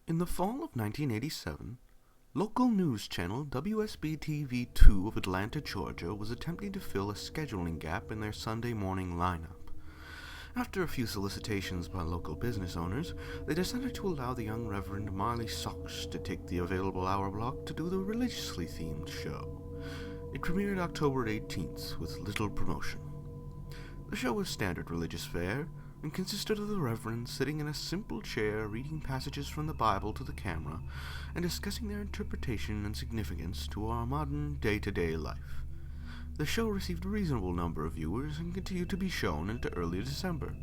In the fall of 1987, local news channel WSB-TV2 of Atlanta, Georgia was attempting to fill a scheduling gap in their Sunday morning lineup. After a few solicitations by local business owners, they decided to allow the young Reverend Marley Sox to take the available hour block to do the religiously themed show. It premiered October 18th with little promotion. The show was standard religious fare and consisted of the Reverend sitting in a simple chair reading passages from the Bible to the camera and discussing their interpretation and significance to our modern day-to-day life. The show received a reasonable number of viewers and continued to be shown into early December.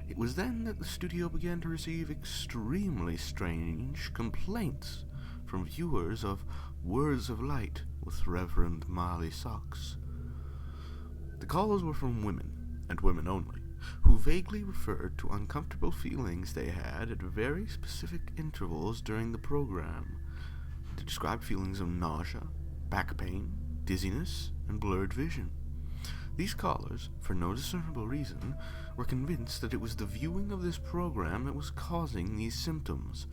It was then that the studio began to receive extremely strange complaints from viewers of Words of Light with Reverend Marley Sox. The calls were from women, and women only, who vaguely referred to uncomfortable feelings they had at very specific intervals during the program. They described feelings of nausea, back pain, dizziness, and blurred vision. These callers, for no discernible reason, were convinced that it was the viewing of this program that was causing these symptoms.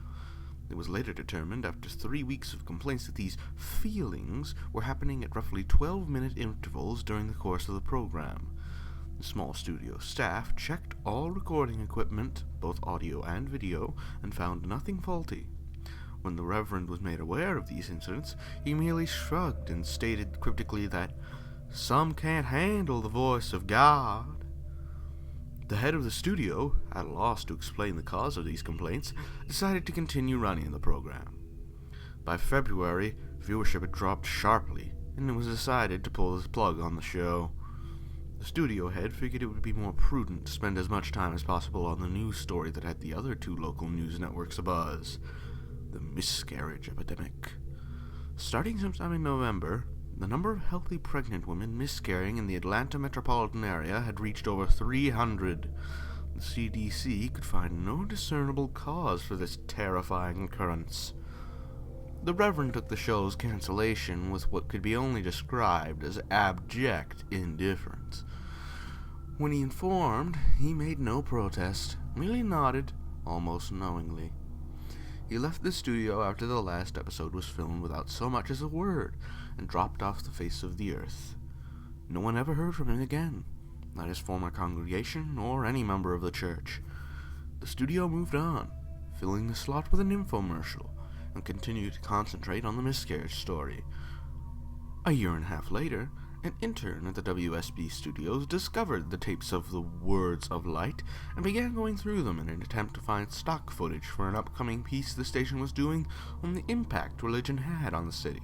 It was later determined, after 3 weeks of complaints, that these feelings were happening at roughly 12-minute intervals during the course of the program. The small studio staff checked all recording equipment, both audio and video, and found nothing faulty. When the Reverend was made aware of these incidents, he merely shrugged and stated cryptically that some can't handle the voice of God. The head of the studio, at a loss to explain the cause of these complaints, decided to continue running the program. By February, viewership had dropped sharply, and it was decided to pull the plug on the show. The studio head figured it would be more prudent to spend as much time as possible on the news story that had the other two local news networks abuzz: the miscarriage epidemic. Starting sometime in November, the number of healthy pregnant women miscarrying in the Atlanta metropolitan area had reached over 300. The CDC could find no discernible cause for this terrifying occurrence. The Reverend took the show's cancellation with what could be only described as abject indifference. When he informed, he made no protest, merely nodded, almost knowingly. He left the studio after the last episode was filmed without so much as a word, and dropped off the face of the earth. No one ever heard from him again, not his former congregation or any member of the church. The studio moved on, filling the slot with an infomercial, and continued to concentrate on the miscarriage story. A year and a half later, an intern at the WSB studios discovered the tapes of the Words of Light and began going through them in an attempt to find stock footage for an upcoming piece the station was doing on the impact religion had on the city.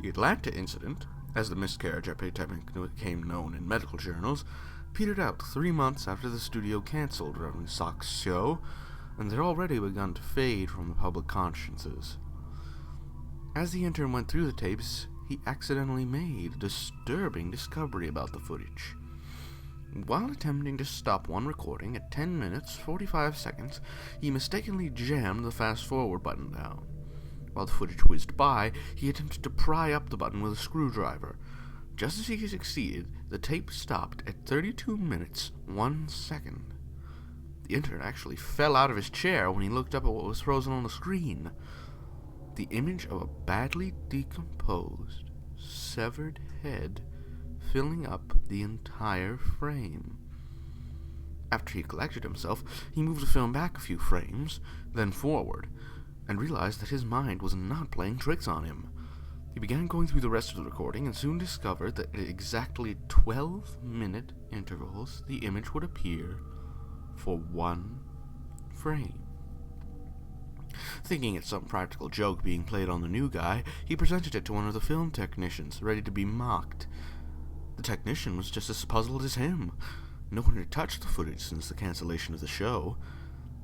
The Atlanta incident, as the miscarriage epidemic became known in medical journals, petered out 3 months after the studio canceled Reverend Sock's show, and had already begun to fade from the public consciences. As the intern went through the tapes, he accidentally made a disturbing discovery about the footage. While attempting to stop one recording at 10 minutes 45 seconds, he mistakenly jammed the fast-forward button down. While the footage whizzed by, he attempted to pry up the button with a screwdriver. Just as he succeeded, the tape stopped at 32 minutes 1 second. The intern actually fell out of his chair when he looked up at what was frozen on the screen. The image of a badly decomposed, severed head filling up the entire frame. After he collected himself, he moved the film back a few frames, then forward, and realized that his mind was not playing tricks on him. He began going through the rest of the recording and soon discovered that at exactly 12-minute intervals the image would appear for 1 frame. Thinking it's some practical joke being played on the new guy, he presented it to one of the film technicians, ready to be mocked. The technician was just as puzzled as him. No one had touched the footage since the cancellation of the show.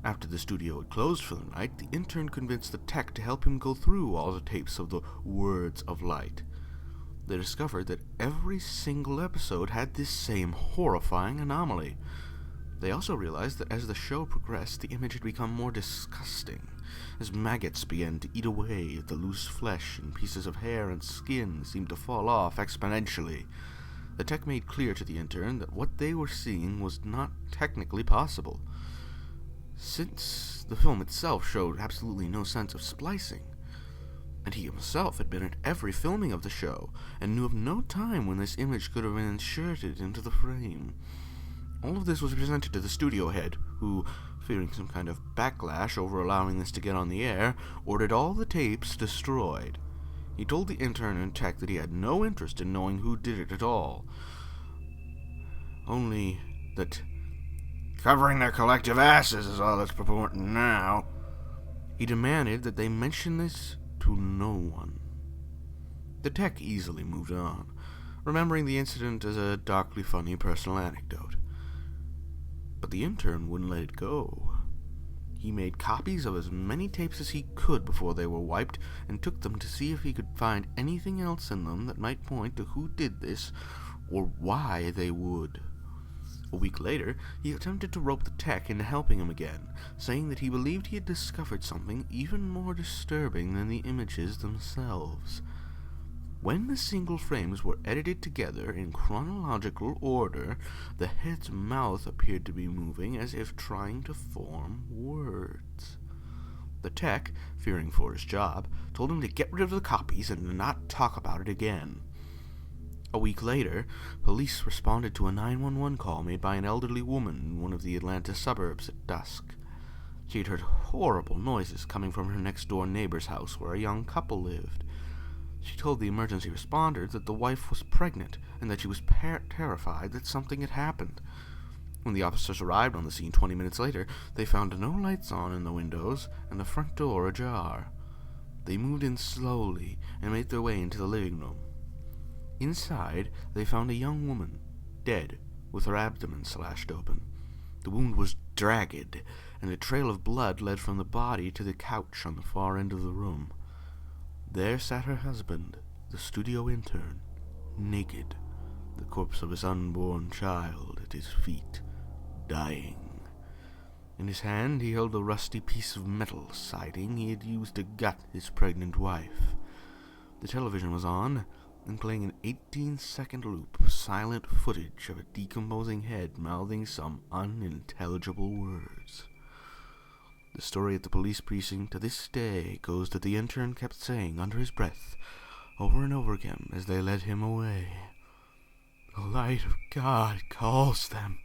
After the studio had closed for the night, the intern convinced the tech to help him go through all the tapes of the Words of Light. They discovered that every single episode had this same horrifying anomaly. They also realized that as the show progressed, the image had become more disgusting, as maggots began to eat away at the loose flesh and pieces of hair and skin seemed to fall off exponentially. The tech made clear to the intern that what they were seeing was not technically possible. since the film itself showed absolutely no sense of splicing, and he himself had been at every filming of the show and knew of no time when this image could have been inserted into the frame. All of this was presented to the studio head, who, fearing some kind of backlash over allowing this to get on the air, ordered all the tapes destroyed. He told the intern and tech that he had no interest in knowing who did it at all, only that covering their collective asses is all that's purporting now. He demanded that they mention this to no one. The tech easily moved on, remembering the incident as a darkly funny personal anecdote. But the intern wouldn't let it go. He made copies of as many tapes as he could before they were wiped, and took them to see if he could find anything else in them that might point to who did this, or why they would. A week later, he attempted to rope the tech into helping him again, saying that he believed he had discovered something even more disturbing than the images themselves. When the single frames were edited together in chronological order, the head's mouth appeared to be moving as if trying to form words. The tech, fearing for his job, told him to get rid of the copies and to not talk about it again. A week later, police responded to a 911 call made by an elderly woman in one of the Atlanta suburbs at dusk. She had heard horrible noises coming from her next-door neighbor's house where a young couple lived. She told the emergency responders that the wife was pregnant and that she was terrified that something had happened. When the officers arrived on the scene 20 minutes later, they found no lights on in the windows and the front door ajar. They moved in slowly and made their way into the living room. Inside, they found a young woman, dead, with her abdomen slashed open. The wound was dragged, and a trail of blood led from the body to the couch on the far end of the room. There sat her husband, the studio intern, naked, the corpse of his unborn child at his feet, dying. In his hand he held a rusty piece of metal siding he had used to gut his pregnant wife. The television was on, and playing an 18-second loop of silent footage of a decomposing head mouthing some unintelligible words. The story at the police precinct to this day goes that the intern kept saying under his breath, over and over again as they led him away, "The light of God calls them."